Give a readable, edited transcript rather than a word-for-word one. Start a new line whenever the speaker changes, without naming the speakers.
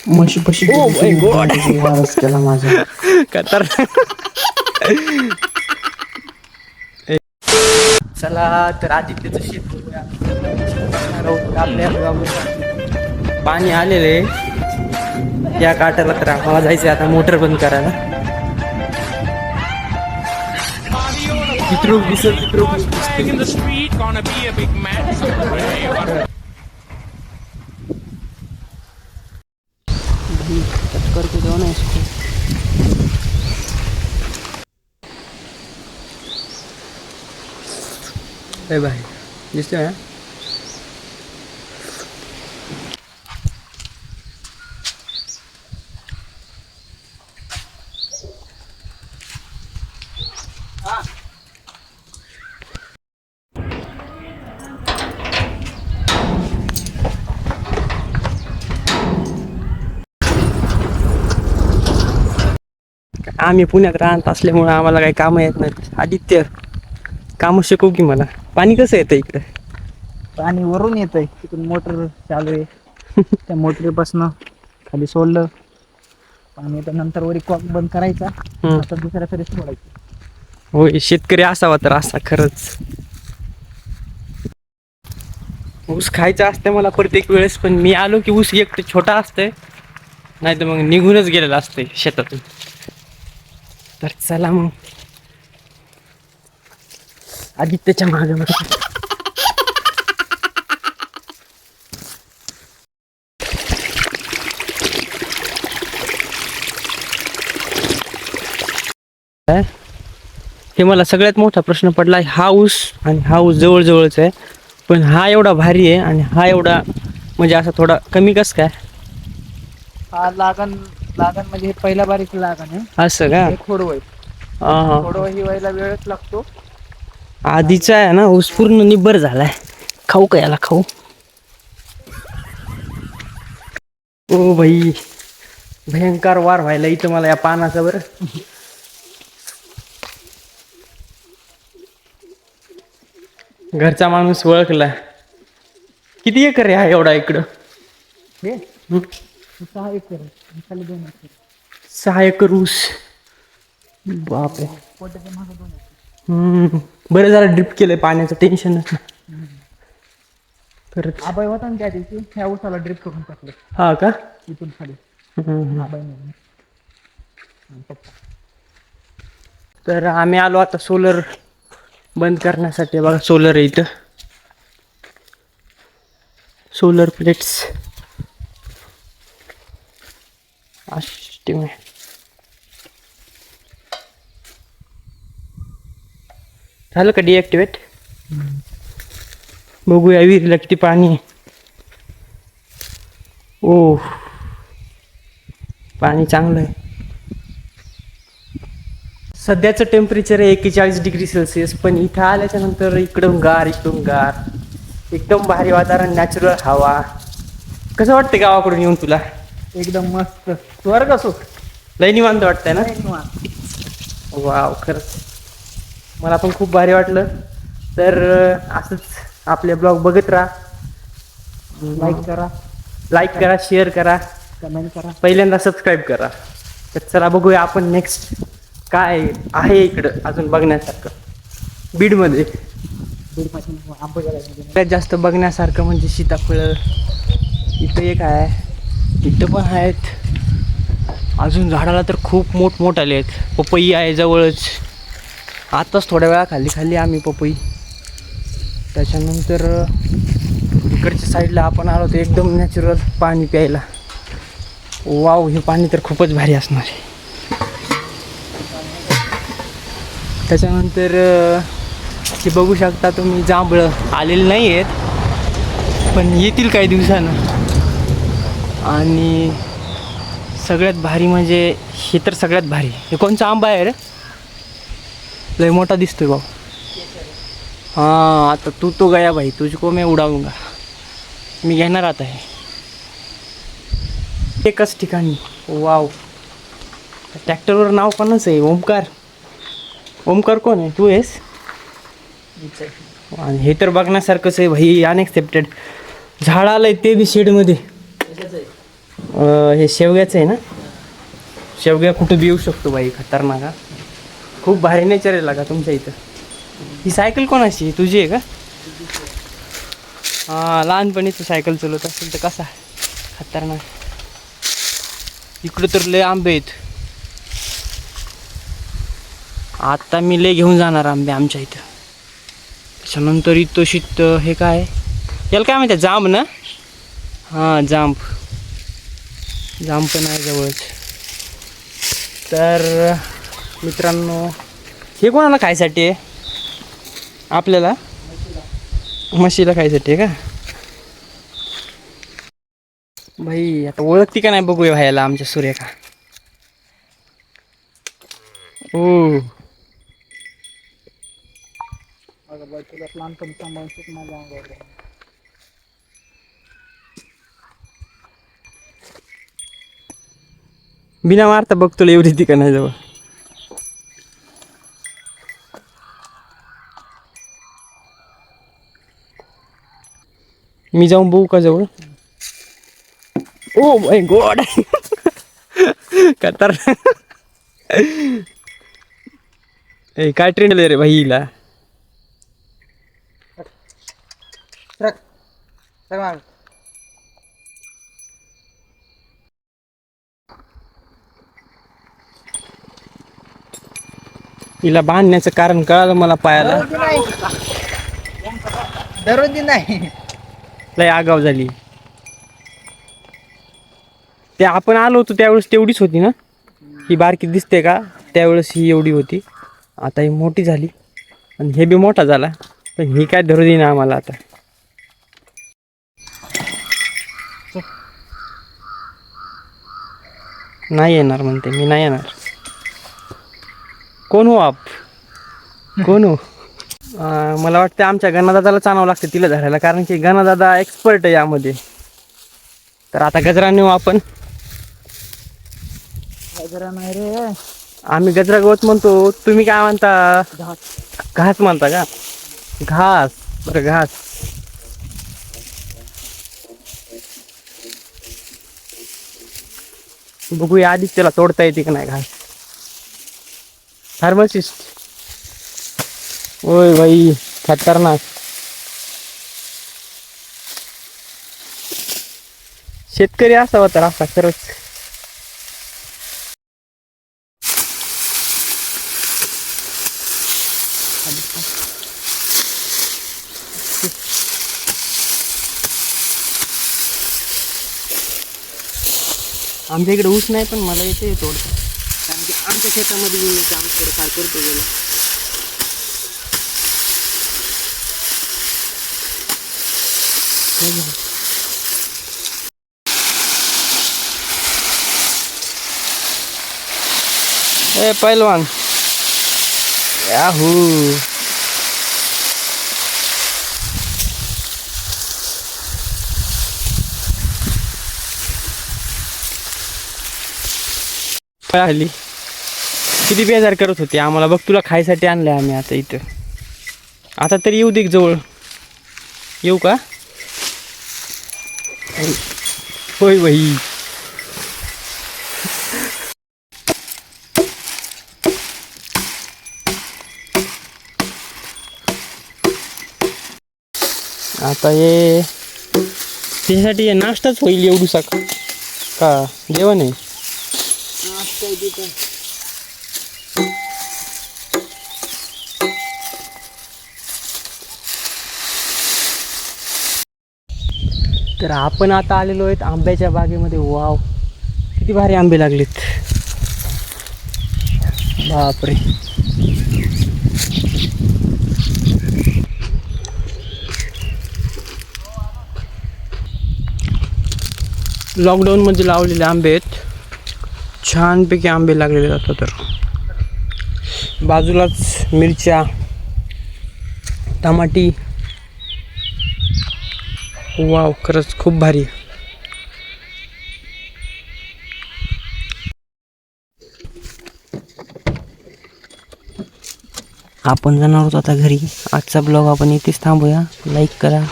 म्हशी पशी वारस केला माझ्या.
कतर. चला तर आदित्यचं शेत बघूया. आपल्या पाणी आलेले या काठाला, तर आम्हाला जायचं आता मोटर बंद करायला. चित्रूक दिसत चित्रूक करके जाओ ना इसको. ए भाई दिसतोय ना. आम्ही पुण्यात राहत असल्यामुळे आम्हाला काही कामं येत नाहीत. आदित्य कामं शिकव की मला. पाणी कसं येतं इकडे?
पाणी वरून येतंय, तिकडून मोटर चालू आहे. त्या मोटरीपासून खाली सोडलं पाणी येतं, नंतर वरी कॉक बंद करायचा, आता दुसऱ्या तरी सोडायचं.
होय, शेतकरी असावा तर असा खरंच. ऊस खायचा असते मला प्रत्येक वेळेस, पण मी आलो की ऊस एक तर छोटा असते, नाही तर मग निघूनच गेलेला असते शेतातून. तर चला मग आदित्यच्या मागे हे मला सगळ्यात मोठा प्रश्न पडला. हा ऊस आणि हा ऊस जवळजवळच आहे, पण हा एवढा भारी आहे आणि हा एवढा म्हणजे असा थोडा कमी कस काय?
हा लागण म्हणजे हे पहिल्या बारीक लागण आहे.
असं का?
हे खोडवय.
हा.
खोडवय ही व्हायला वेळच लागतो.
आधीचा आहे ना ऊस पूर्ण निब्बर झालाय. खाऊ का याला खाऊ? ओ भाई भयंकर वार व्हायला इथं मला या पानाचा. बरं घरचा माणूस ओळखला. किती एकर आहे हा एवढा इकडं?
हे 6 एकर आहे, खाली 2 एकर.
6 एकर ऊस. बापरे.
पोटाच्या मागे 2 एकर.
बरं झालं ड्रिप केलंय, पाण्याचं टेन्शन नाही. खरंच.
आबाई होता ना त्या दिवशी, ह्या ऊसाला ड्रिप करून टाकलं.
हा का?
इथून खाली आबाई म्हणून.
तर आम्ही आलो आता सोलर बंद करण्यासाठी. बघा सोलर आहे इथं, सोलर प्लेट्स. झालं का डिॲक्टिवेट? बघूया विहिरीला किती पाणी आहे. ओ पाणी चांगलं आहे. सध्याचं टेम्परेचर आहे 41 डिग्री सेल्सिअस, पण इथं आल्याच्या नंतर इकडून गार इकडून गार, एकदम भारी वातावरण, नॅचरल हवा. कसं वाटतं गावाकडून येऊन तुला?
एकदम मस्त, स्वर्ग सुख.
लय निवांत वाटतंय ना? वाव, खरंच मला पण खूप भारी वाटलं. तर असंच आपले ब्लॉग बघत राहा. लाईक करा, शेअर करा,
कमेंट करा,
पहिल्यांदा सबस्क्राईब करा. तर चला बघूया आपण नेक्स्ट काय आहे इकडं अजून बघण्यासारखं बीडमध्ये. सगळ्यात जास्त बघण्यासारखं म्हणजे सीताफळं. इथं एक आहे, इथं पण आहेत. अजून झाडाला तर खूप मोठमोठाले आहेत. पपई आहे जवळच. आताच थोड्या वेळा खाली आम्ही पपई. त्याच्यानंतर इकडच्या साईडला आपण आलो तर एकदम नॅचरल पाणी प्यायला. वाव, हे पाणी तर खूपच भारी असणार आहे. त्याच्यानंतर हे बघू शकता तुम्ही, जांभळं आलेले नाही आहेत, पण येतील काही दिवसानं. आणि सगळ्यात भारी म्हणजे हे तर सगळ्यात भारी, हे कोणचा आंबा आहे रे? लय मोठा दिसतोय भाऊ. हां, आता तू तो गया भाई, तुझको मैं उडाऊंगा. मी घेणार आता हे एकच ठिकाणी. वाव, ट्रॅक्टरवर नाव कोणाचं आहे? ओमकार. ओमकार कोण आहे? तू आहेस? आणि हे तर बघण्यासारखंच आहे भाई, अनएक्सेप्टेड. झाड आलंय ते बी शेडमध्ये. हे शेवग्याचं आहे ना. शेवग्या कुठं बी येऊ शकतो बाई, खतरनाक. खूप भारी नेचर आहे लागा तुमच्या इथं. ही सायकल कोणाची तुझी आहे का? हां, लहानपणी तू सायकल चालवत असेल तर कसा खतरनाक. इकडं तर लय आंबे आहेत. आता मी लय घेऊन जाणार आंबे आमच्या इथं. त्याच्यानंतर इथं शीत हे काय याला काय माहिती, जांब ना. हां, जांब पण आहे जवळच. तर मित्रांनो, हे कोणाला खायसाठी आहे? आपल्याला म्हशीला खायसाठी आहे का भाई? आता ओळखती का नाही बघूया व्हायला आमच्या सूर्यका. ओ बिना मारता बघ तुला एवढी ती का नाही जवळ. मी जाऊन बघू का जवळ? Oh my God. कतर काय ट्रेंड रे भाई हिला. हिला बांधण्याचं कारण कळालं मला पायाला.
दररोज नाही.
लय आगाव झाली. ते आपण आलो होतो त्यावेळेस तेवढीच होती ना. ही बारकी दिसते का? त्यावेळेस ही एवढी होती. आता ही मोठी झाली आणि हे बी मोठा झाला. पण ही काय धरू देईना आम्हाला आता. नाही येणार म्हणते, मी नाही येणार. कोण हो आप? कोण हो? मला वाटतं आमच्या गणादादाला आणावं लागतं तिला धरायला, कारण की गणादादा एक्सपर्ट आहे यामध्ये. तर आता गजरा नेऊ आपण.
गजरा नाही रे,
आम्ही गजरा गवत म्हणतो, तुम्ही काय म्हणता? घास म्हणता का? घास, बरं घास. बघूया आधीच त्याला तोडता येते का नाही घास. फार्मासिस्ट. ओय भाई खतरनाक. शेतकरी असावा तर असा खरंच. आमच्या इकडे ऊस नाही, पण मला येते तोडता, कारण की आमच्या शेतामध्ये मी काम थोडंफार करतो गेलो. ए पहिलवान, याहू. आली किती बेजार करत होती आम्हाला. बघ तुला खायसाठी आणलंय आम्ही आता इथं. आता तरी येऊ दे जवळ. येऊ का? होय भाई. आता हे त्यासाठी हे नाश्ताच होईल एवढूसा का जेवण आहे? तर आपण आता आलेलो आहेत आंब्याच्या बागेमध्ये. वाव, किती भारी आंबे लागलेत. बापरे. लॉकडाऊनमध्ये लावलेले आंबे आहेत. छानपैकी आंबे लागलेले जातात. तर बाजूलाच मिरच्या, टमाटी. वाव, खरंच खूप भारी. आपण जाणार आहोत आता घरी. आजचा ब्लॉग आपण इथेच थांबूया. लाईक करा,